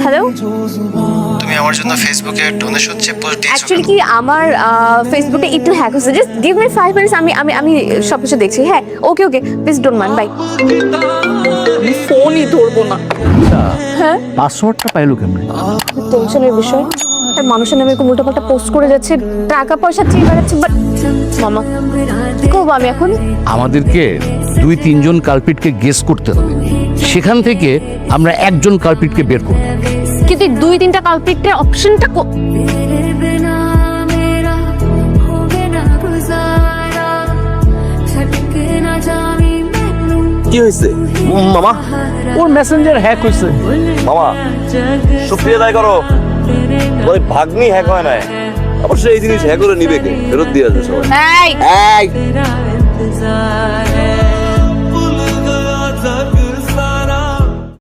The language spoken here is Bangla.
হ্যালো, তুমি আমার জন্য ফেসবুকে ডোনেশন চেক পোস্ট দিয়েছো। অ্যাকচুয়ালি কি আমার ফেসবুকটা একটু হ্যাক হয়েছে, জাস্ট গিভ মি 5 মিনিটস, আমি সব কিছু দেখছি। হ্যাঁ, okay please don't mind, bye. আমি ফোনই ধরবো না। হ্যাঁ, পাসওয়ার্ডটা পাইলো কেমনে? টেনশনের বিষয়। আর মানুষের নামে এরকম উল্টোপাল্টা পোস্ট করে যাচ্ছে, টাকা পয়সা চেয়ে বেড়াচ্ছে, বাট মামা কি করবো আমি এখন? আমাদেরকে 2-3 জন কালপিটকে গেস করতে হবে, সেখান থেকে আমরা একজন কালপিটকে বের করব। কিন্তু 2-3টা কালপিটের অপশনটা কি হয়েছে মামা? ওর মেসেঞ্জার হ্যাক হয়েছে। মামা শুক্রিয়া আদায় করো, ওই ভাগ্নি হ্যাক হয় না, অবশ্যই এই জিনিস হ্যাক করে নিবে কে? ফেরত দিয়ে আছে সবাই। এই এই